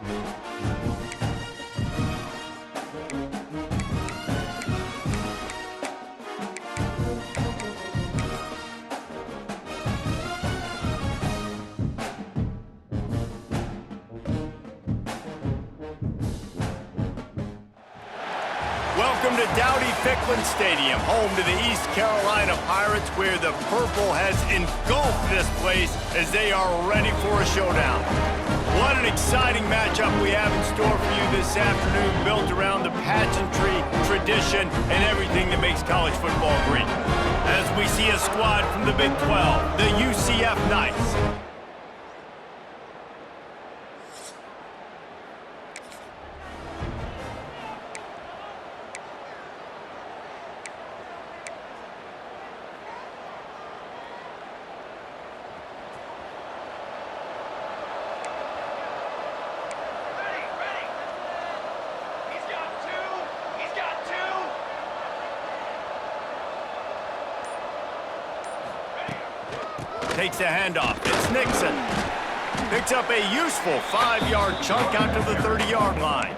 Welcome to Dowdy-Ficklin Stadium, home to the East Carolina Pirates, where the purple has engulfed this place as they are ready for a showdown. What an exciting matchup we have in store for you this afternoon, built around the pageantry, tradition, and everything that makes college football great. As we see a squad from the Big 12, the UCF Knights. Takes a handoff. It's Nixon. Picks up a useful 5-yard chunk out to the 30-yard line.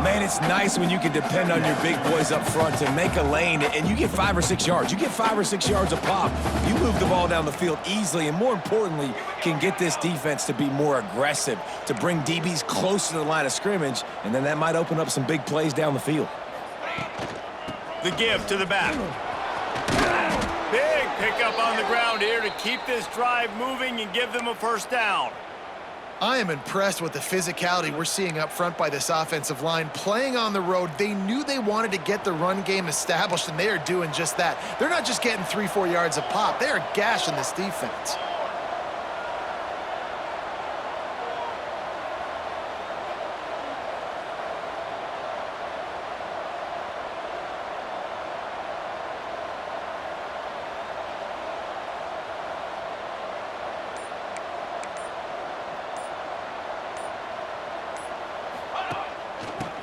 Man, it's nice when you can depend on your big boys up front to make a lane, and you get 5 or 6 yards. You get 5 or 6 yards a pop. You move the ball down the field easily, and more importantly, can get this defense to be more aggressive, to bring DBs close to the line of scrimmage, and then that might open up some big plays down the field. The give to the back. Big pickup on the ground here to keep this drive moving and give them a first down. I am impressed with the physicality we're seeing up front by this offensive line. Playing on the road, they knew they wanted to get the run game established, and they are doing just that. They're not just getting 3-4 yards a pop. They are gashing this defense.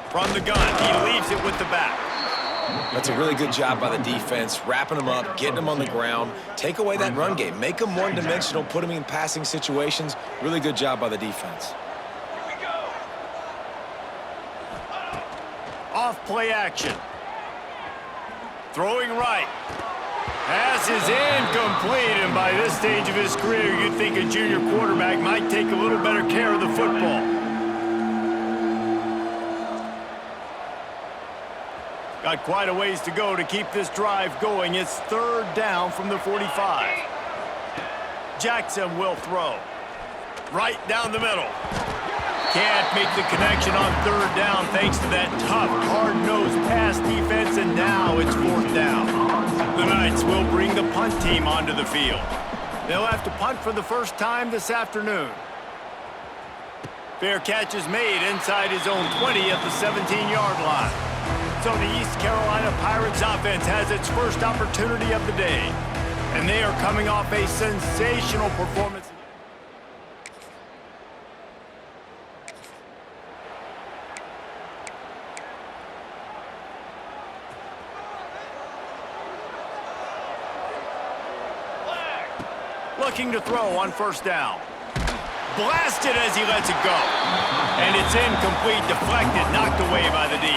From the gun, he leaves it with the back. That's a really good job by the defense, wrapping them up, getting them on the ground. Take away that run game. Make them one-dimensional, put them in passing situations. Really good job by the defense. Off play action. Throwing right. Pass is incomplete, and by this stage of his career, you'd think a junior quarterback might take a little better care of the football. Got quite a ways to go to keep this drive going. It's 3rd down from the 45. Jackson will throw. Right down the middle. Can't make the connection on 3rd down thanks to that tough, hard-nosed pass defense, and now it's 4th down. The Knights will bring the punt team onto the field. They'll have to punt for the first time this afternoon. Fair catch is made inside his own 20 at the 17-yard line. So the East Carolina Pirates offense has its first opportunity of the day. And they are coming off a sensational performance. Looking to throw on 1st down. Blasted as he lets it go. And it's incomplete, deflected, knocked away by the D.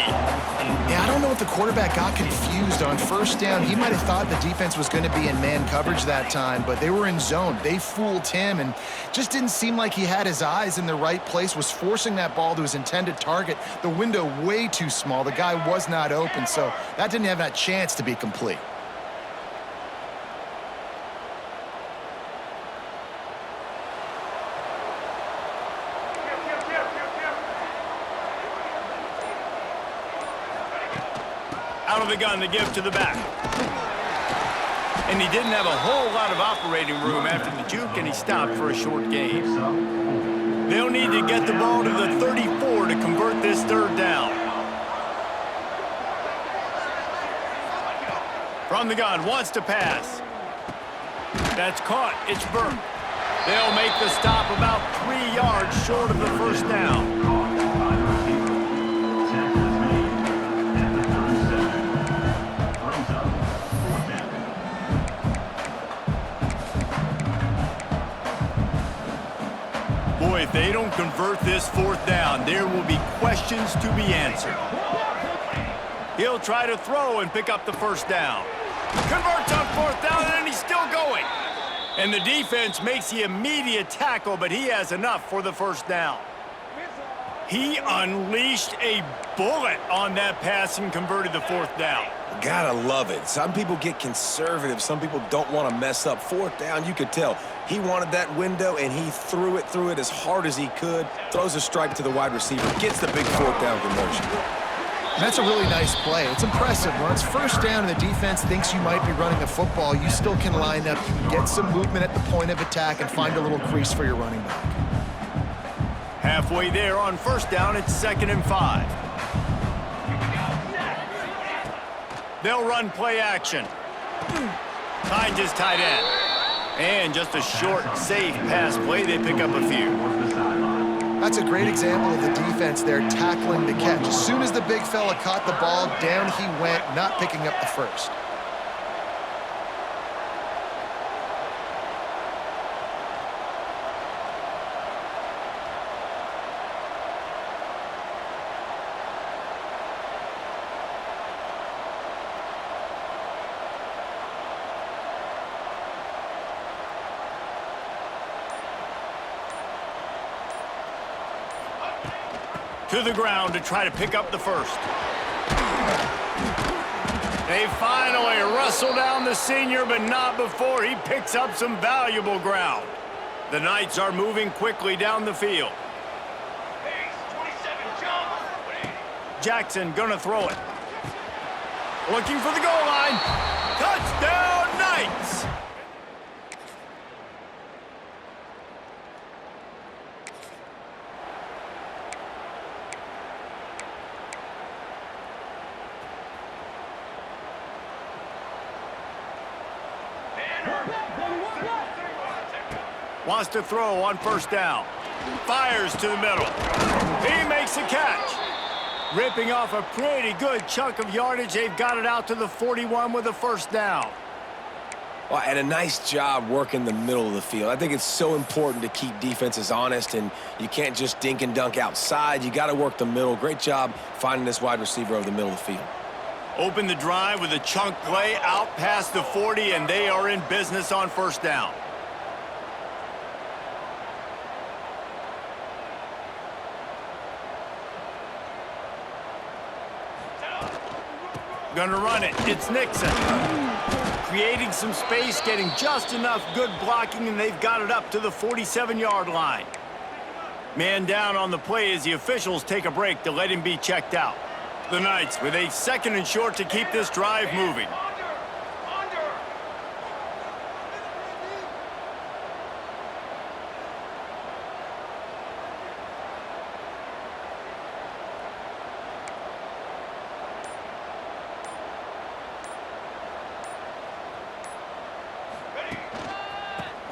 Yeah, I don't know if the quarterback got confused on 1st down. He might have thought the defense was going to be in man coverage that time, but they were in zone. They fooled him and just didn't seem like he had his eyes in the right place, was forcing that ball to his intended target. The window way too small. The guy was not open, so that didn't have that chance to be complete. Out of the gun to give to the back. And he didn't have a whole lot of operating room after the juke, and he stopped for a short gain. They'll need to get the ball to the 34 to convert this 3rd down. From the gun, wants to pass. That's caught. It's Burke. They'll make the stop about 3 yards short of the 1st down. Boy, If they don't convert this fourth down, there will be questions to be answered. He'll try to throw and pick up the first down. Converts on fourth down, and he's still going. And the defense makes the immediate tackle, but he has enough for the first down. He unleashed a bullet on that pass and converted the fourth down. Gotta love it. Some people get conservative. Some people don't want to mess up. Fourth down, you could tell. He wanted that window, and he threw it as hard as he could. Throws a strike to the wide receiver. Gets the big fourth down conversion. And that's a really nice play. It's impressive. When it's first down and the defense thinks you might be running the football, you still can line up. You can get some movement at the point of attack and find a little crease for your running back. Halfway there on first down, it's 2nd and 5. They'll run play action. Finds his tight end. And just a short, safe pass play. They pick up a few. That's a great example of the defense there tackling the catch. As soon as the big fella caught the ball, down he went, not picking up the first. To the ground to try to pick up the first. They finally wrestle down the senior, but not before he picks up some valuable ground. The Knights are moving quickly down the field. Jackson gonna throw it. Looking for the goal line. Touchdown, Knights! Wants to throw on first down. Fires to the middle. He makes a catch. Ripping off a pretty good chunk of yardage. They've got it out to the 41 with a first down. Well, and a nice job working the middle of the field. I think it's so important to keep defenses honest, and you can't just dink and dunk outside. You got to work the middle. Great job finding this wide receiver over the middle of the field. Open the drive with a chunk play out past the 40, and they are in business on first down. Gonna run it. It's Nixon. Creating some space, getting just enough good blocking, and they've got it up to the 47-yard line. Man down on the play as the officials take a break to let him be checked out. The Knights with a 2nd and short to keep this drive moving.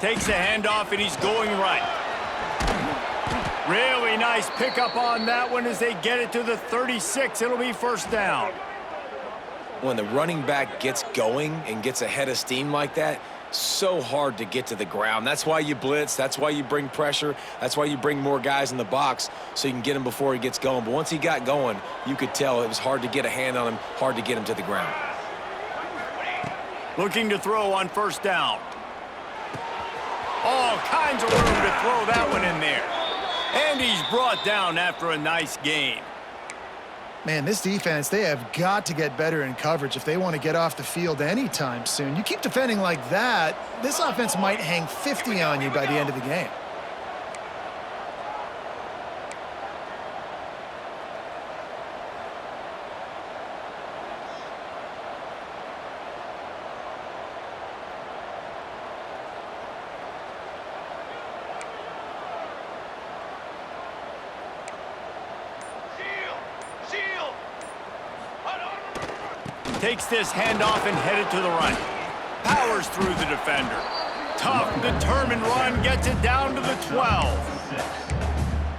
Takes a handoff, and he's going right. Really nice pickup on that one as they get it to the 36. It'll be first down. When the running back gets going and gets ahead of steam like that, so hard to get to the ground. That's why you blitz. That's why you bring pressure. That's why you bring more guys in the box so you can get him before he gets going. But once he got going, you could tell it was hard to get a hand on him, hard to get him to the ground. Looking to throw on first down. All kinds of room to throw that one in there. And he's brought down after a nice gain. Man, this defense, they have got to get better in coverage if they want to get off the field anytime soon. You keep defending like that, this offense might hang 50 on you by the end of the game. Takes this handoff and headed to the right. Powers through the defender. Tough, determined run, gets it down to the 12.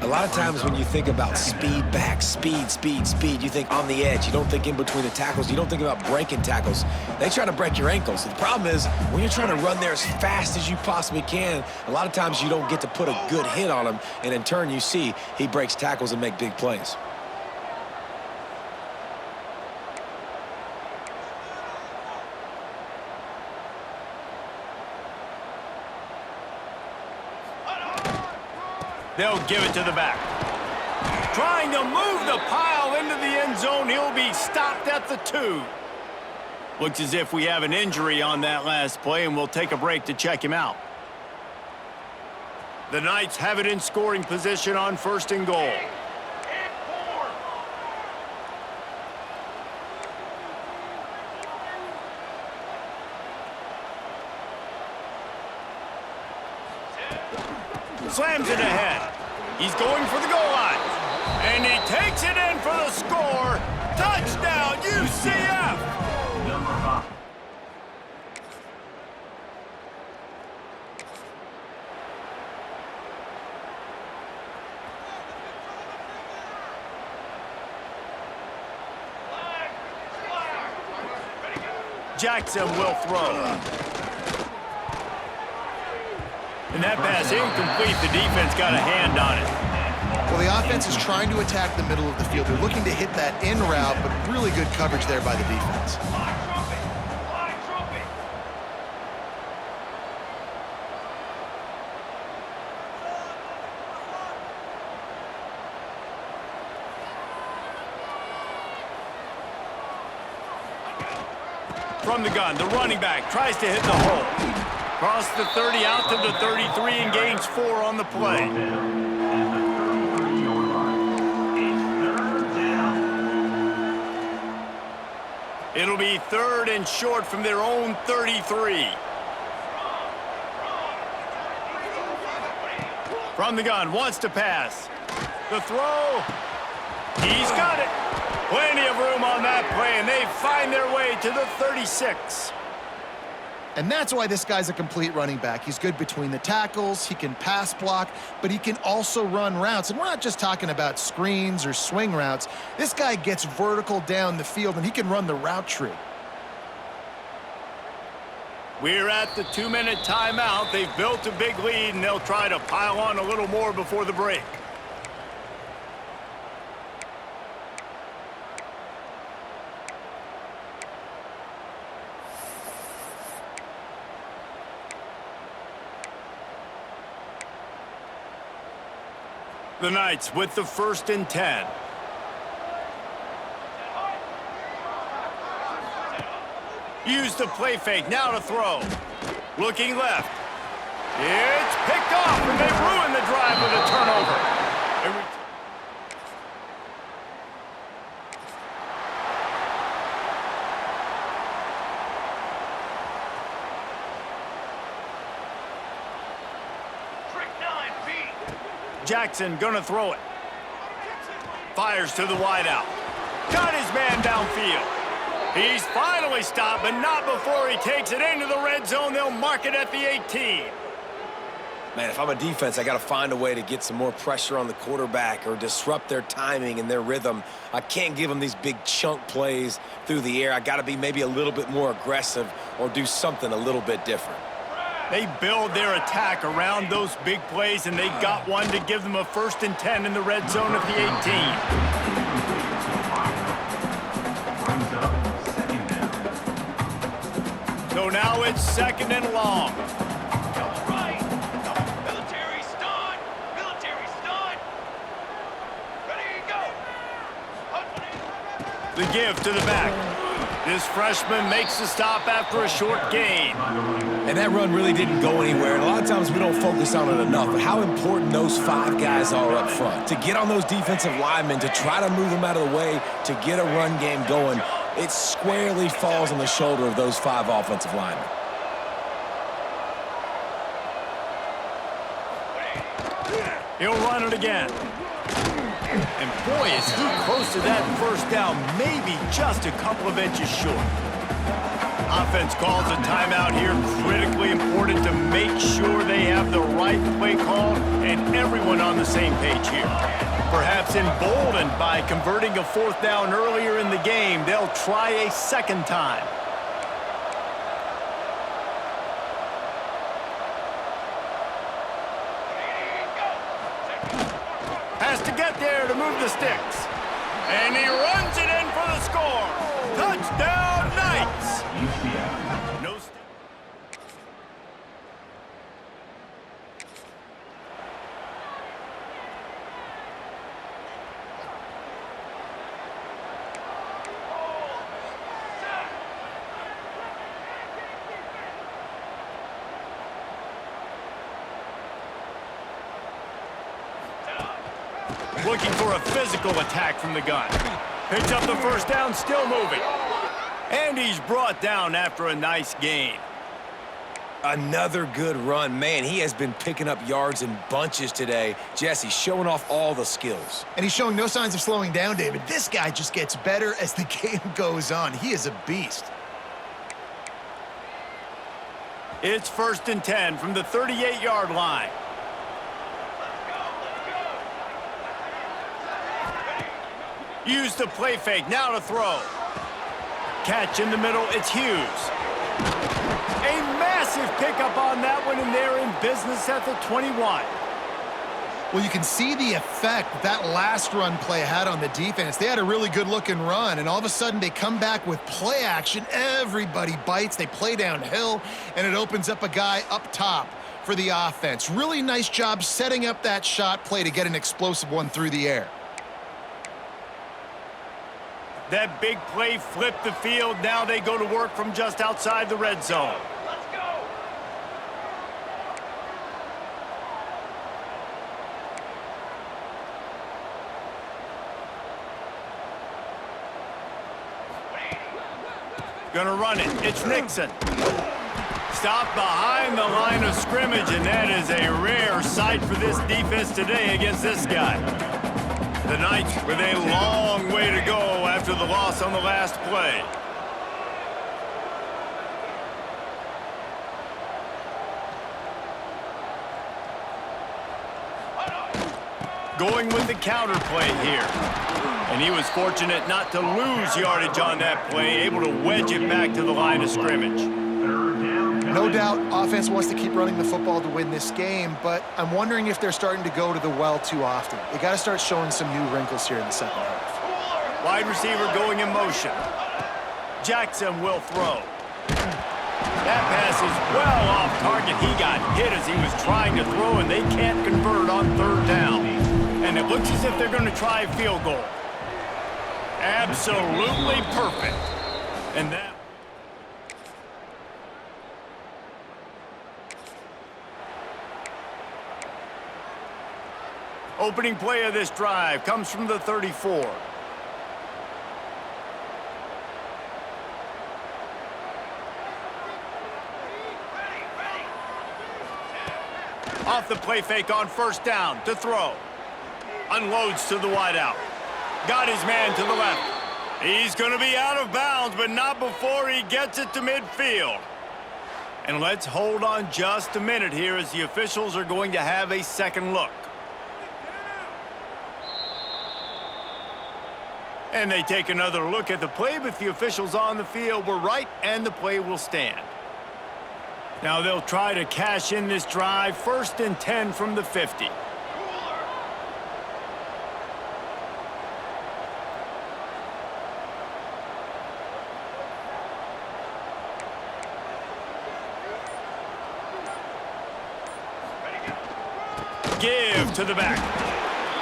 I lot of times when you think about speed back, speed, you think on the edge. You don't think in between the tackles. You don't think about breaking tackles. They try to break your ankles. The problem is when you're trying to run there as fast as you possibly can, a lot of times you don't get to put a good hit on him, and in turn you see he breaks tackles and make big plays. They'll give it to the back. Trying to move the pile into the end zone. He'll be stopped at the 2. Looks as if we have an injury on that last play, and we'll take a break to check him out. The Knights have it in scoring position on 1st and goal. Slams it ahead. He's going for the goal line. And he takes it in for the score. Touchdown, UCF! Jackson will throw. And that pass incomplete. The defense got a hand on it. Well, the offense is trying to attack the middle of the field. They're looking to hit that in route, but really good coverage there by the defense. From the gun, the running back tries to hit the hole. Across the 30, out to the 33, and gains 4 on the play. It'll be 3rd and short from their own 33. From the gun, wants to pass. The throw. He's got it. Plenty of room on that play, and they find their way to the 36. And that's why this guy's a complete running back. He's good between the tackles, he can pass block, but he can also run routes. And we're not just talking about screens or swing routes. This guy gets vertical down the field, and he can run the route tree. We're at the 2-minute timeout. They've built a big lead, and they'll try to pile on a little more before the break. The Knights with the 1st and 10. Use the play fake, now to throw. Looking left. It's picked off, and they ruin the drive with a turnover. Jackson gonna throw it. Fires to the wideout. Got his man downfield. He's finally stopped, but not before he takes it into the red zone. They'll mark it at the 18. Man, if I'm a defense, I got to find a way to get some more pressure on the quarterback or disrupt their timing and their rhythm. I can't give them these big chunk plays through the air. I got to be maybe a little bit more aggressive or do something a little bit different. They build their attack around those big plays, and they got one to give them a 1st and 10 in the red zone at the 18. So now it's 2nd and long. Military stun! Military stun! Ready to go! The give to the back. This freshman makes the stop after a short gain. And that run really didn't go anywhere. And a lot of times we don't focus on it enough, but how important those 5 guys are up front. To get on those defensive linemen, to try to move them out of the way, to get a run game going, it squarely falls on the shoulder of those 5 offensive linemen. He'll run it again. And boy, is he close to that 1st down, maybe just a couple of inches short. Offense calls a timeout here. Critically important to make sure they have the right play call and everyone on the same page here. Perhaps emboldened by converting a fourth down earlier in the game, they'll try a second time. Has to get there to move the sticks. And he runs it in for the score. Touchdown, Knights! No stick. Looking for a physical attack from the gun. Picks up the first down, still moving. And he's brought down after a nice gain. Another good run. Man, he has been picking up yards in bunches today. Jesse showing off all the skills. And he's showing no signs of slowing down, David. This guy just gets better as the game goes on. He is a beast. It's 1st and 10 from the 38-yard line. Use the play fake, now to throw. Catch in the middle, it's Hughes. A massive pickup on that one, and they're in business at the 21. Well, you can see the effect that last run play had on the defense. They had a really good-looking run, and all of a sudden they come back with play action. Everybody bites, they play downhill, and it opens up a guy up top for the offense. Really nice job setting up that shot play to get an explosive one through the air. That big play flipped the field. Now they go to work from just outside the red zone. Let's go. Gonna run it. It's Nixon. Stopped behind the line of scrimmage, and that is a rare sight for this defense today against this guy. The Knights with a long way to go after the loss on the last play. Going with the counter play here. And he was fortunate not to lose yardage on that play, able to wedge it back to the line of scrimmage. No doubt, offense wants to keep running the football to win this game, but I'm wondering if they're starting to go to the well too often. They got to start showing some new wrinkles here in the second half. Wide receiver going in motion. Jackson will throw. That pass is well off target. He got hit as he was trying to throw, and they can't convert on 3rd down. And it looks as if they're going to try a field goal. Absolutely perfect. And that... Opening play of this drive comes from the 34. Off the play fake on 1st down to throw. Unloads to the wideout. Got his man to the left. He's going to be out of bounds, but not before he gets it to midfield. And let's hold on just a minute here as the officials are going to have a second look. And they take another look at the play, but the officials on the field were right, and the play will stand. Now they'll try to cash in this drive. 1st and 10 from the 50. Give to the back.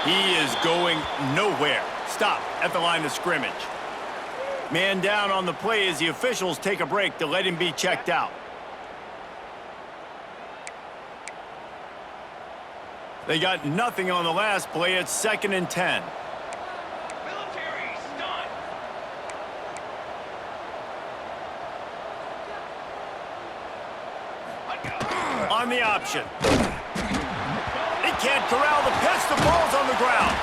He is going nowhere. Stop at the line of scrimmage. Man down on the play as the officials take a break to let him be checked out. They got nothing on the last play. It's 2nd and 10. Military stunt. On the option. He can't corral the pitch. The ball's on the ground.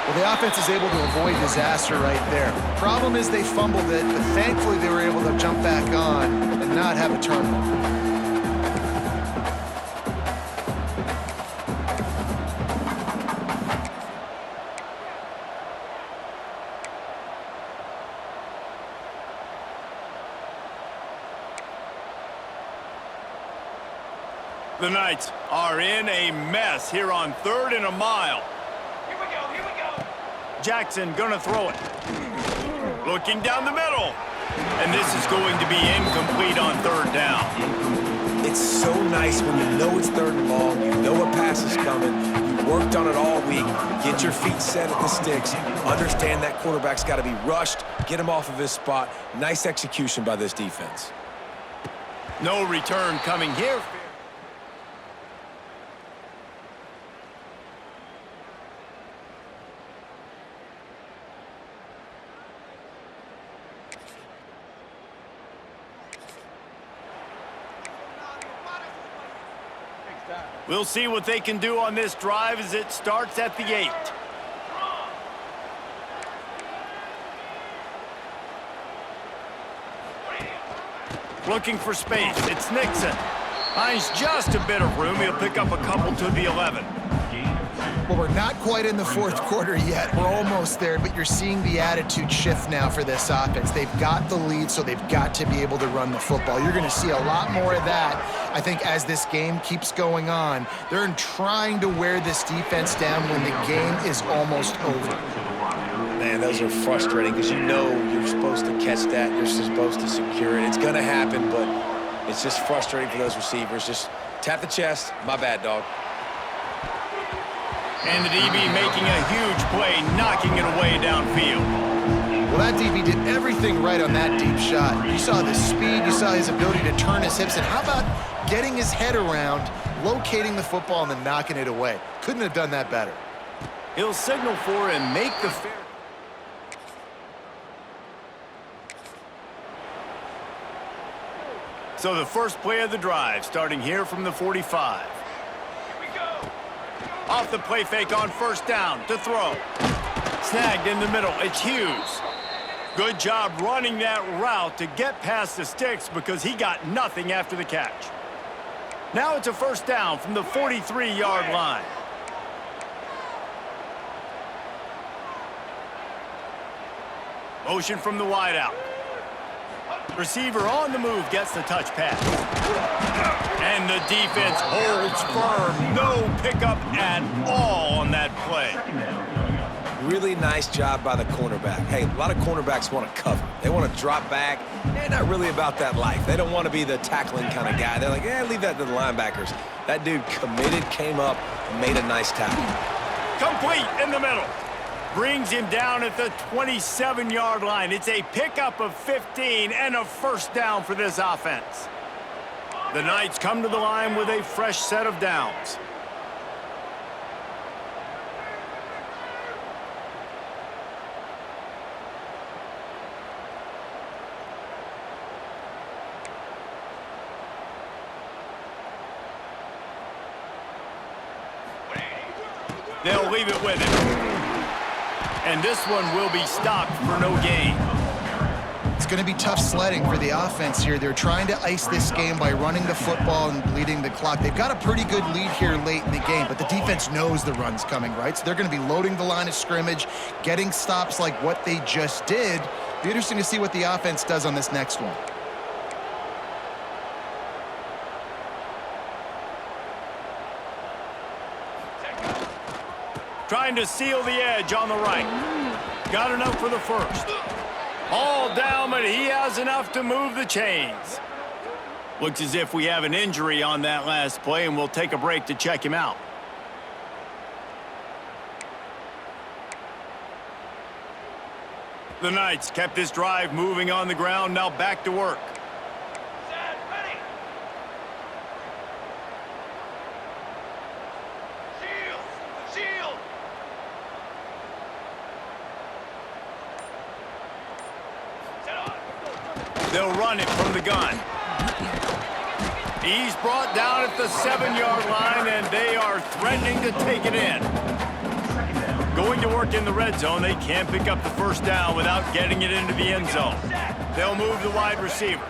Well, The offense is able to avoid disaster right there. Problem is they fumbled it, but thankfully they were able to jump back on and not have a turnover. The Knights are in a mess here on 3rd and a mile. Here we go, here we go. Jackson gonna throw it. Looking down the middle. And this is going to be incomplete on 3rd down. It's so nice when you know it's 3rd and long, you know a pass is coming, you worked on it all week, get your feet set at the sticks, understand that quarterback's got to be rushed, get him off of his spot. Nice execution by this defense. No return coming here. We'll see what they can do on this drive as it starts at the 8. Looking for space. It's Nixon. Finds just a bit of room. He'll pick up a couple to the 11. Well, we're not quite in the 4th quarter yet. We're almost there, but you're seeing the attitude shift now for this offense. They've got the lead, so they've got to be able to run the football. You're going to see a lot more of that, I think, as this game keeps going on. They're trying to wear this defense down when the game is almost over. Man, those are frustrating because you know you're supposed to catch that. You're supposed to secure it. It's going to happen, but it's just frustrating for those receivers. Just tap the chest. My bad, dog. And the DB making a huge play, knocking it away downfield. Well, that DB did everything right on that deep shot. You saw the speed, you saw his ability to turn his hips, and how about getting his head around, locating the football, and then knocking it away? Couldn't have done that better. He'll signal for and make the fair. So the first play of the drive, starting here from the 45. Off the play fake on 1st down to throw. Snagged in the middle. It's Hughes. Good job running that route to get past the sticks because he got nothing after the catch. Now it's a 1st down from the 43-yard line. Motion from the wideout. Receiver on the move gets the touch pass. And the defense holds firm. No pickup at all on that play. Really nice job by the cornerback. Hey, a lot of cornerbacks want to cover. They want to drop back. They're not really about that life. They don't want to be the tackling kind of guy. They're like, leave that to the linebackers. That dude committed, came up, made a nice tackle. Complete in the middle. Brings him down at the 27-yard line. It's a pickup of 15 and a 1st down for this offense. The Knights come to the line with a fresh set of downs. They'll leave it with him. And this one will be stopped for no gain. It's going to be tough sledding for the offense here. They're trying to ice this game by running the football and bleeding the clock. They've got a pretty good lead here late in the game, but the defense knows the run's coming, right? So they're going to be loading the line of scrimmage, getting stops like what they just did. Be interesting to see what the offense does on this next one. Trying to seal the edge on the right. Got enough for the 1st. All down, but he has enough to move the chains. Looks as if we have an injury on that last play, and we'll take a break to check him out. The Knights kept this drive moving on the ground, now back to work. Set, ready. Shield, shield. Set on. They'll run it from the gun. He's brought down at the 7-yard line, and they are threatening to take it in. Going to work in the red zone, they can't pick up the first down without getting it into the end zone. They'll move the wide receiver.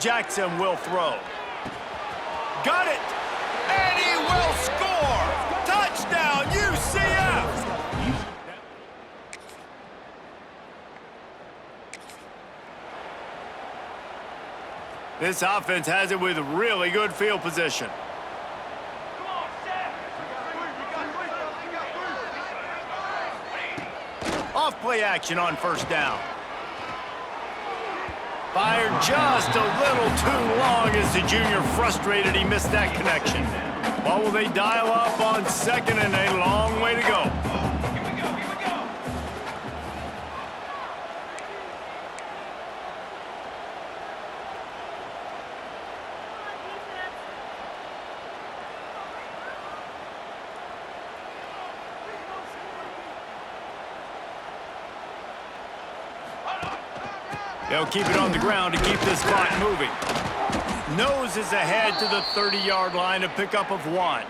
Jackson will throw. Got it! And he will score! Touchdown, UCF! This offense has it with really good field position. Come on, Seth. Off play action on first down. Fired just a little too long as the junior frustrated he missed that connection. What will they dial up on second and a long way to go? Here we go, here we go. They'll keep it on the ground to keep this clock moving. Nose is ahead to the 30-yard line, a pickup of 1.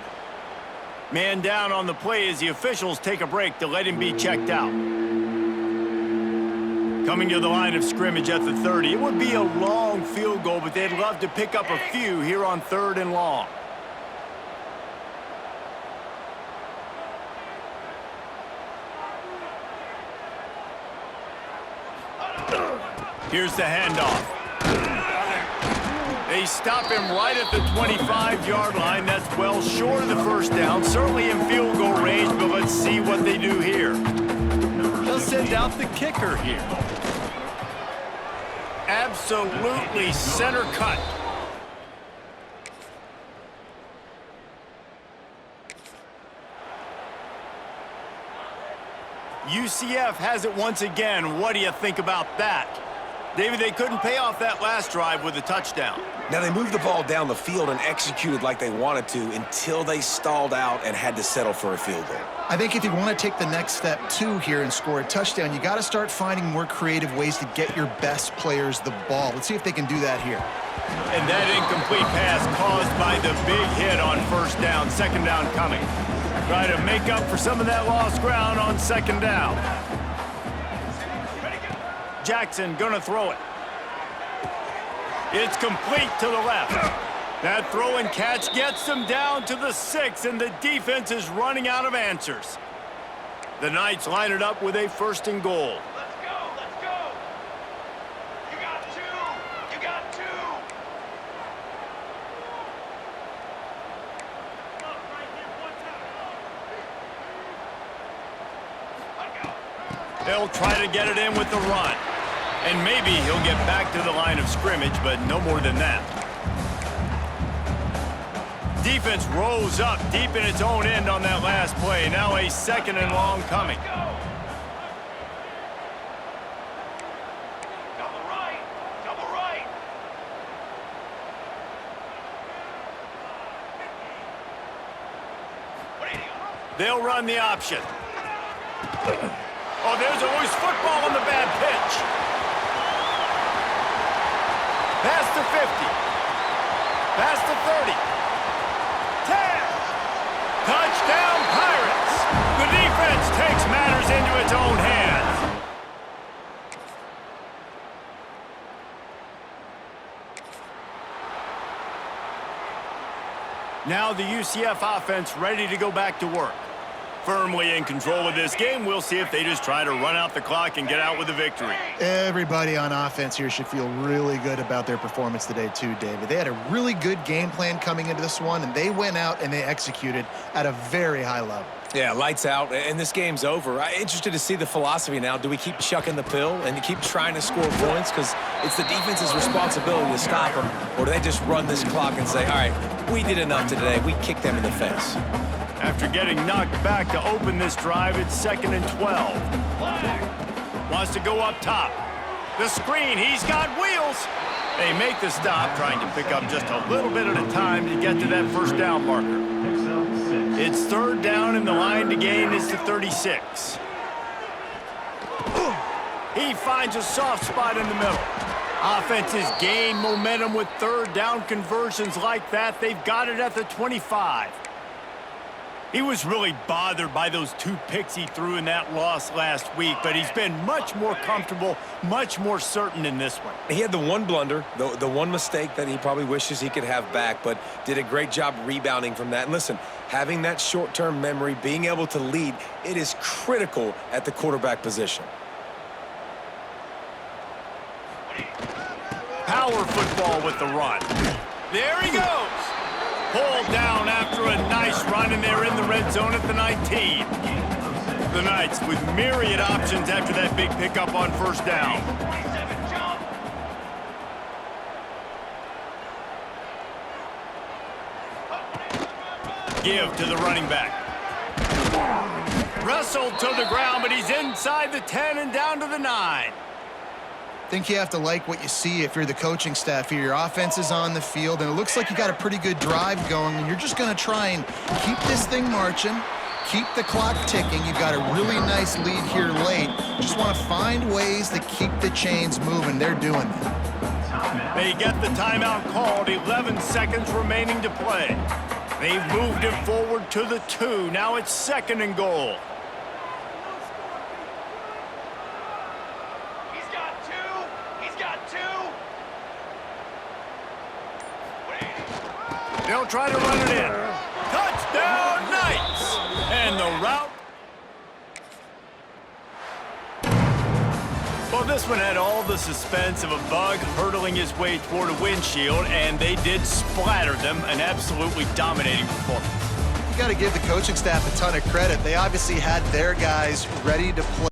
Man down on the play as the officials take a break to let him be checked out. Coming to the line of scrimmage at the 30. It would be a long field goal, but they'd love to pick up a few here on 3rd and long. Here's the handoff. They stop him right at the 25-yard line. That's well short of the first down. Certainly in field goal range, but let's see what they do here. They'll send out the kicker here. Absolutely center cut. UCF has it once again. What do you think about that? David, they couldn't pay off that last drive with a touchdown. Now, they moved the ball down the field and executed like they wanted to until they stalled out and had to settle for a field goal. I think if you want to take the next step, too, here and score a touchdown, you got to start finding more creative ways to get your best players the ball. Let's see if they can do that here. And that incomplete pass caused by the big hit on first down. Second down coming. Try to make up for some of that lost ground on second down. Jackson gonna throw it. It's complete to the left. That throw and catch gets them down to the 6, and the defense is running out of answers. The Knights line it up with a 1st and goal. Let's go, let's go. You got 2. You got 2. They'll try to get it in with the run. And maybe he'll get back to the line of scrimmage, but no more than that. Defense rose up deep in its own end on that last play. Now a 2nd and long coming. Double right, double right. What are you doing? They'll run the option. Oh, there's always football on the bad pitch. Past the 50. Past the 30. 10. Touchdown, Pirates. The defense takes matters into its own hands. Now the UCF offense ready to go back to work. Firmly in control of this game. We'll see if they just try to run out the clock and get out with a victory. Everybody on offense here should feel really good about their performance today, too, David. They had a really good game plan coming into this one, and they went out and they executed at a very high level. Yeah, lights out, and this game's over. I'm interested to see the philosophy now. Do we keep chucking the pill and keep trying to score points? Because it's the defense's responsibility to stop them. Or do they just run this clock and say, all right, we did enough today. We kicked them in the face. After getting knocked back to open this drive, it's 2nd and 12. Wants to go up top. The screen, he's got wheels. They make the stop, trying to pick up just a little bit at a time to get to that first down marker. It's 3rd down, and the line to gain is the 36. He finds a soft spot in the middle. Offenses gain momentum with 3rd down conversions like that. They've got it at the 25. He was really bothered by those 2 picks he threw in that loss last week, but he's been much more comfortable, much more certain in this one. He had the one blunder, the one mistake that he probably wishes he could have back, but did a great job rebounding from that. And listen, having that short-term memory, being able to lead, it is critical at the quarterback position. Power football with the run. There he goes. Pulled down after a nice run, and they're in the red zone at the 19. The Knights with myriad options after that big pickup on first down. 27 jump. Give to the running back. Wrestled to the ground, but he's inside the 10 and down to the 9. I think you have to like what you see if you're the coaching staff here. Your offense is on the field, and it looks like you got a pretty good drive going, and you're just going to try and keep this thing marching, keep the clock ticking. You've got a really nice lead here late. Just want to find ways to keep the chains moving. They're doing that. They get the timeout called, 11 seconds remaining to play. They've moved it forward to the 2. Now it's 2nd and goal. He's got 2. He's got 2. They'll try to run it in. Touchdown, Knights! And the route. Well, this one had all the suspense of a bug hurtling his way toward a windshield, and they did splatter them. An absolutely dominating performance. You got to give the coaching staff a ton of credit. They obviously had their guys ready to play.